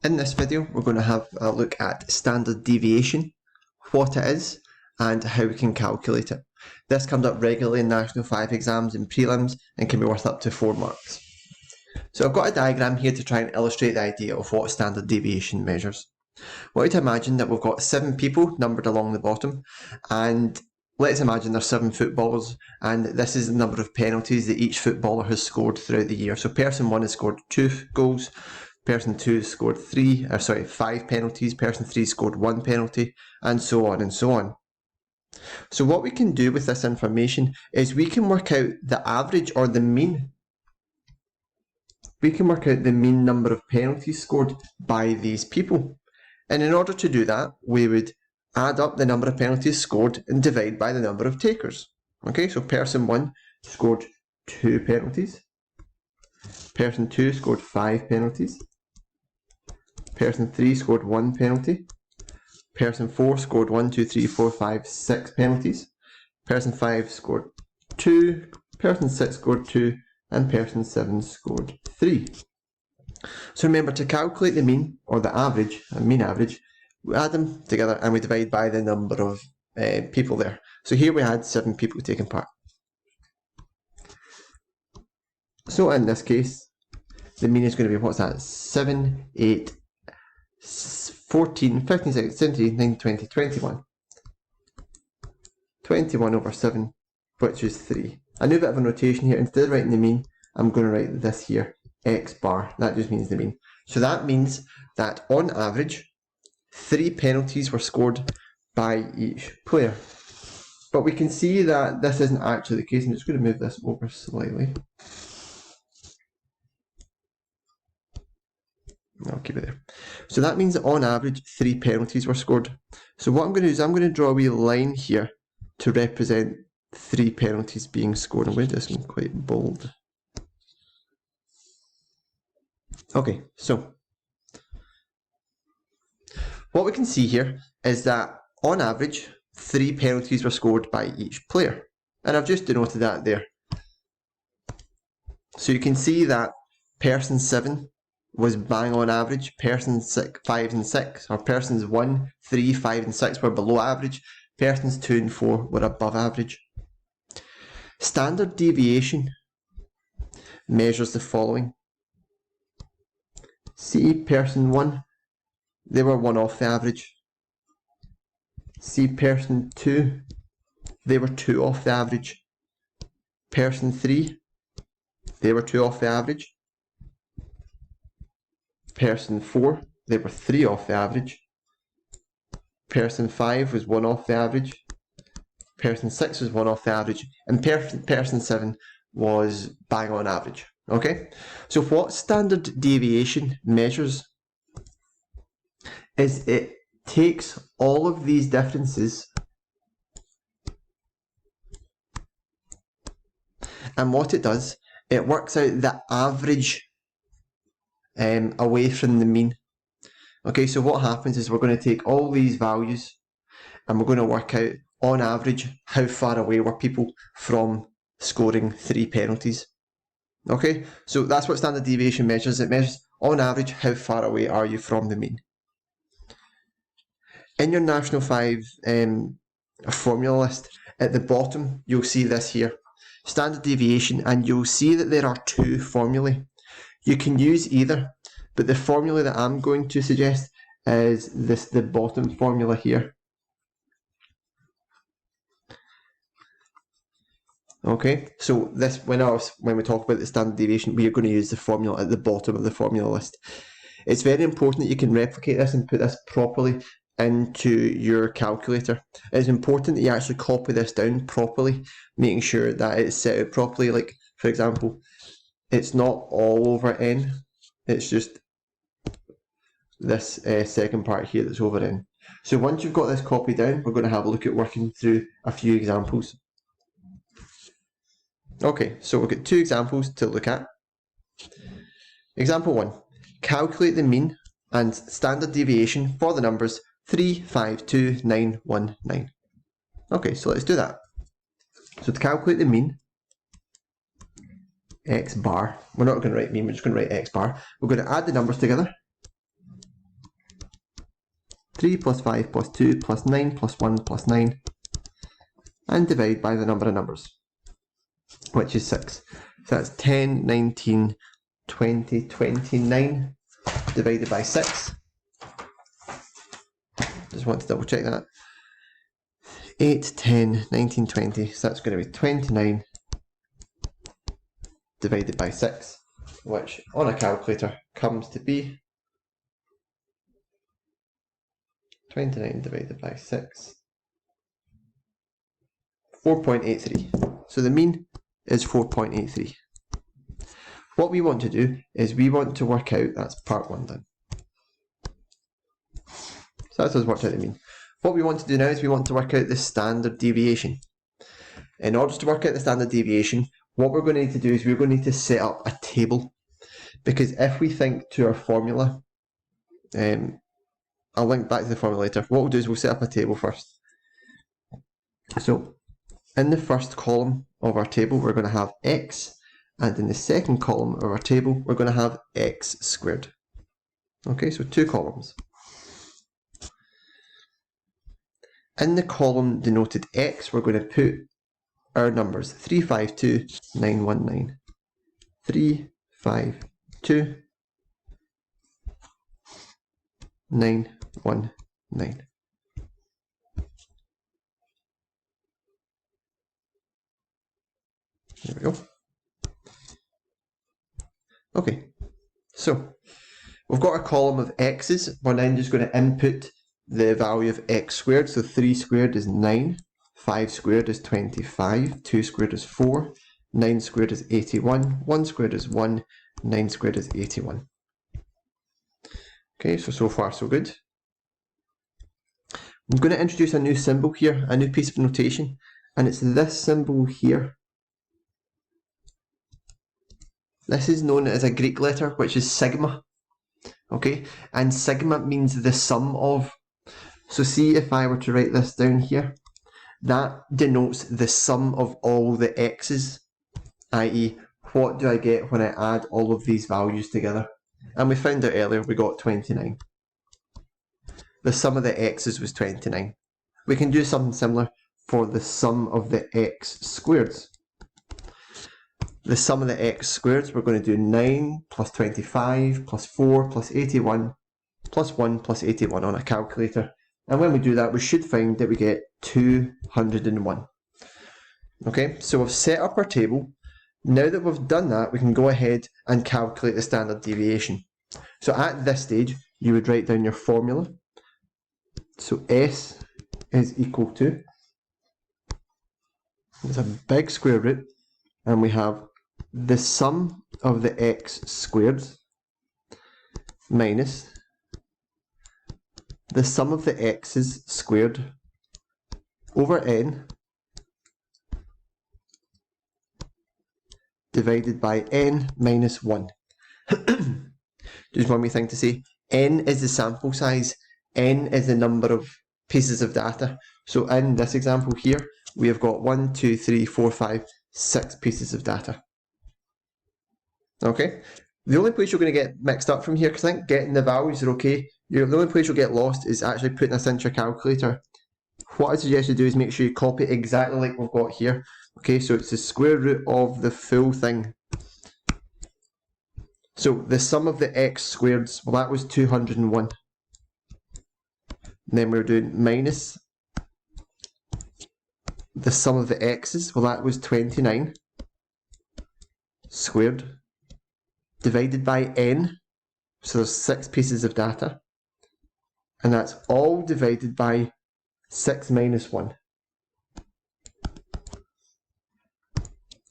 In this video, we're going to have a look at standard deviation, what it is, and how we can calculate it. This comes up regularly in National 5 exams and prelims and can be worth up to 4 marks. So I've got a diagram here to try and illustrate the idea of what standard deviation measures. I want you to imagine that we've got 7 people numbered along the bottom, and let's imagine there's 7 footballers, and this is the number of penalties that each footballer has scored throughout the year. So person 1 has scored 2 goals, person 2 scored 5 penalties, person 3 scored 1 penalty, and so on and so on. So what we can do with this information is we can work out the average or the mean. We can work out the mean number of penalties scored by these people. And in order to do that, we would add up the number of penalties scored and divide by the number of takers. Okay, so person 1 scored 2 penalties. Person 2 scored 5 penalties. Person 3 scored 1 penalty. Person 4 scored 6 penalties. Person 5 scored 2. Person 6 scored 2. And person 7 scored 3. So remember, to calculate the mean, or the average, a mean average, we add them together and we divide by the number of people there. So here we had 7 people taking part. So in this case, the mean is going to be, what's that? 7, 8, 14, 15, 16, 17, 19, 20, 21. 21 over 7, which is 3. A new bit of a notation here. Instead of writing the mean, I'm going to write this here, x bar. That just means the mean. So that means that on average, 3 penalties were scored by each player. But we can see that this isn't actually the case. I'm just going to move this over slightly. I'll keep it there. So that means that on average, 3 penalties were scored. So what I'm going to do is I'm going to draw a wee line here to represent 3 penalties being scored. I'm going to do this one quite bold. Okay, so what we can see here is that on average, 3 penalties were scored by each player. And I've just denoted that there. So you can see that person 7 was bang on average, persons 5 and 6, or persons 1, 3, 5 and 6 were below average, persons 2 and 4 were above average. Standard deviation measures the following. See person 1, they were 1 off the average. See person 2, they were 2 off the average. Person 3, they were 2 off the average. Person 4, they were 3 off the average. Person 5 was 1 off the average. Person 6 was 1 off the average. And person 7 was bang on average. Okay? So what standard deviation measures is it takes all of these differences and what it does, it works out the average away from the mean. Okay, so what happens is we're going to take all these values and we're going to work out on average how far away were people from scoring 3 penalties. Okay, so that's what standard deviation measures. It measures on average how far away are you from the mean. In your National 5 formula list, at the bottom you'll see this here, standard deviation, and you'll see that there are 2 formulae. You can use either, but the formula that I'm going to suggest is the bottom formula here. Okay, so this when we talk about the standard deviation, we are going to use the formula at the bottom of the formula list. It's very important that you can replicate this and put this properly into your calculator. It's important that you actually copy this down properly, making sure that it's set out properly. Like, for example, it's not all over n, it's just this second part here that's over n. So once you've got this copied down, we're going to have a look at working through a few examples. Okay, so we've got 2 examples to look at. Example 1. Calculate the mean and standard deviation for the numbers 3, 5, 2, 9, 1, 9. Okay, so let's do that. So to calculate the mean, x bar. We're not going to write mean, we're just going to write x bar. We're going to add the numbers together. 3 plus 5 plus 2 plus 9 plus 1 plus 9, and divide by the number of numbers, which is 6. So that's 10, 19, 20, 29 divided by 6. Just want to double check that. 8, 10, 19, 20, so that's going to be 29 divided by 6, which on a calculator comes to be 29 divided by 6, 4.83. So the mean is 4.83. What we want to do is we want to work out, that's part 1 done. So that's us worked out the mean. What we want to do now is we want to work out the standard deviation. In order to work out the standard deviation, what we're going to need to do is we're going to need to set up a table. Because if we think to our formula, I'll link back to the formula later. What we'll do is we'll set up a table first. So in the first column of our table, we're going to have x, and in the second column of our table, we're going to have x squared. Okay, so 2 columns. In the column denoted x, we're going to put our numbers 352, 919. 352, 919. There we go. Okay, so we've got a column of x's. We're then just going to input the value of x squared. So 3 squared is 9, 5 squared is 25, 2 squared is 4, 9 squared is 81, 1 squared is 1, 9 squared is 81. Okay, so far so good. I'm going to introduce a new symbol here, a new piece of notation, and it's this symbol here. This is known as a Greek letter, which is sigma. Okay, and sigma means the sum of. So see, if I were to write this down here, that denotes the sum of all the x's, i.e. what do I get when I add all of these values together? And we found out earlier we got 29. The sum of the x's was 29. We can do something similar for the sum of the x squareds. The sum of the x squareds, we're going to do 9 plus 25 plus 4 plus 81 plus 1 plus 81 on a calculator. And when we do that, we should find that we get 201. Okay, so we've set up our table. Now that we've done that, we can go ahead and calculate the standard deviation. So at this stage, you would write down your formula. So S is equal to, it's a big square root, and we have the sum of the x squared minus the sum of the x's squared over n divided by n minus 1. Just one wee thing to say. N is the sample size. N is the number of pieces of data. So in this example here, we have got 1, 2, 3, 4, 5, 6 pieces of data. Okay? The only place you're going to get mixed up from here, because I think getting the values are okay, the only place you'll get lost is actually putting this into your calculator. What I suggest you do is make sure you copy it exactly like we've got here. Okay, so it's the square root of the full thing. So the sum of the x squareds, well, that was 201. And then we're doing minus the sum of the x's, well, that was 29 squared divided by n. So there's 6 pieces of data. And that's all divided by 6 minus 1.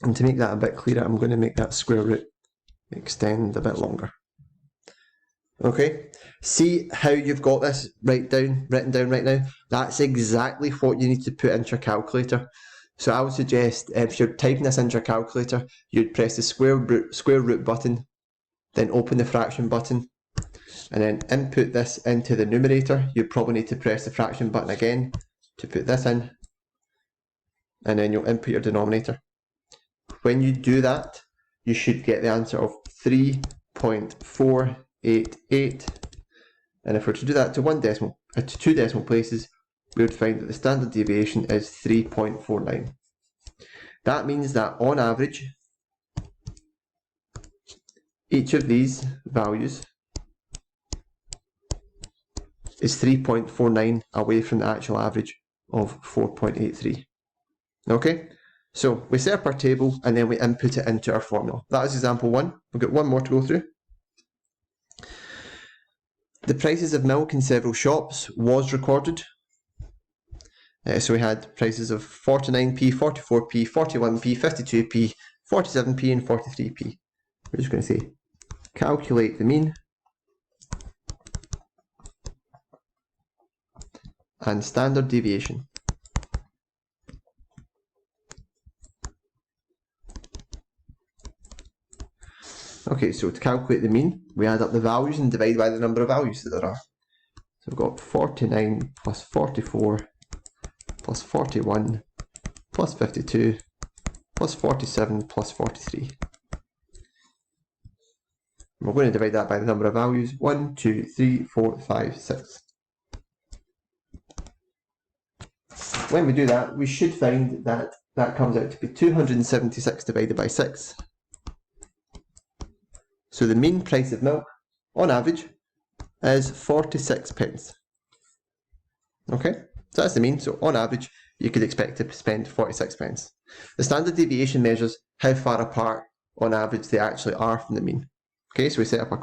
And to make that a bit clearer, I'm going to make that square root extend a bit longer. Okay, see how you've got this written down right now? That's exactly what you need to put into your calculator. So I would suggest if you're typing this into your calculator, you'd press the square root button, then open the fraction button, and then input this into the numerator. You'd probably need to press the fraction button again to put this in, and then you'll input your denominator. When you do that, you should get the answer of 3.488, and if we're to do that to one decimal, to 2 decimal places, we would find that the standard deviation is 3.49. That means that on average, each of these values is 3.49 away from the actual average of 4.83. Okay, so we set up our table and then we input it into our formula. That is example 1. We've got one more to go through. The prices of milk in several shops was recorded. So we had prices of 49p, 44p, 41p, 52p, 47p and 43p. We're just going to say calculate the mean and standard deviation. Okay, so to calculate the mean, we add up the values and divide by the number of values that there are. So we've got 49 plus 44 plus 41 plus 52 plus 47 plus 43. We're going to divide that by the number of values, 1, 2, 3, 4, 5, 6. When we do that, we should find that that comes out to be 276 divided by 6. So the mean price of milk, on average, is 46 pence. Okay, so that's the mean. So on average, you could expect to spend 46 pence. The standard deviation measures how far apart, on average, they actually are from the mean. Okay, so we set up a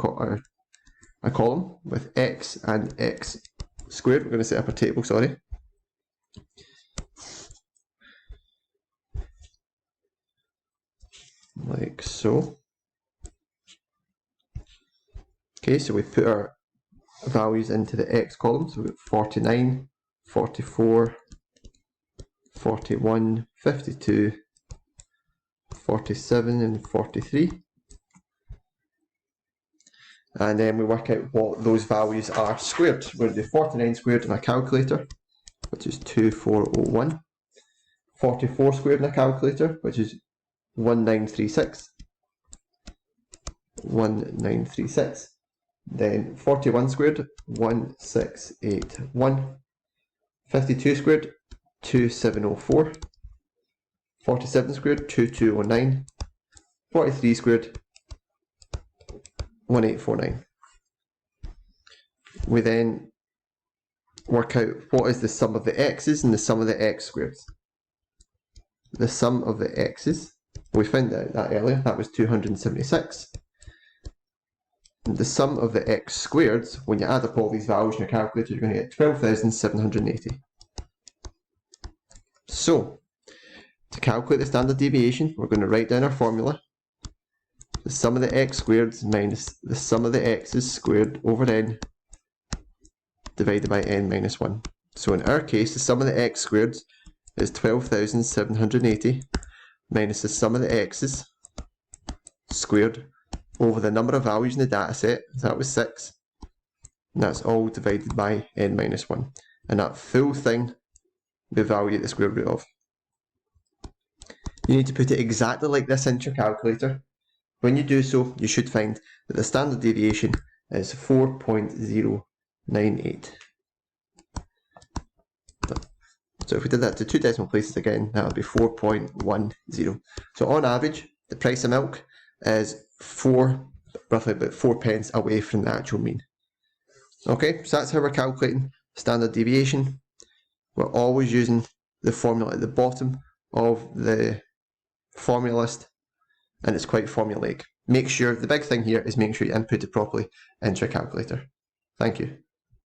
column with x and x squared. We're going to set up a table, sorry. Like so. Okay, so we put our values into the x column. So we've got 49, 44, 41, 52, 47 and 43. And then we work out what those values are squared. We're going to do 49 squared in a calculator, which is 2401. 44 squared in a calculator, which is 1936. 1936. Then 41 squared, 1681. 52 squared, 2704. 47 squared, 2209. 43 squared, 1849. We then work out what is the sum of the x's and the sum of the x squareds. The sum of the x's, we found out that earlier, that was 276. And the sum of the x squareds, when you add up all these values in your calculator, you're going to get 12,780. So, to calculate the standard deviation, we're going to write down our formula. The sum of the x squareds minus the sum of the x's squared over n divided by n minus 1. So in our case, the sum of the x squareds is 12,780 minus the sum of the x's squared over the number of values in the data set, so that was 6, and that's all divided by n minus 1. And that full thing we value the square root of. You need to put it exactly like this into your calculator. When you do so, you should find that the standard deviation is 4.098. So if we did that to 2 decimal places again, that would be 4.10. So on average, the price of milk is roughly about 4 pence away from the actual mean. Okay, so that's how we're calculating standard deviation. We're always using the formula at the bottom of the formula list, and it's quite formulaic. Make sure, the big thing here is make sure you input it properly into your calculator. Thank you.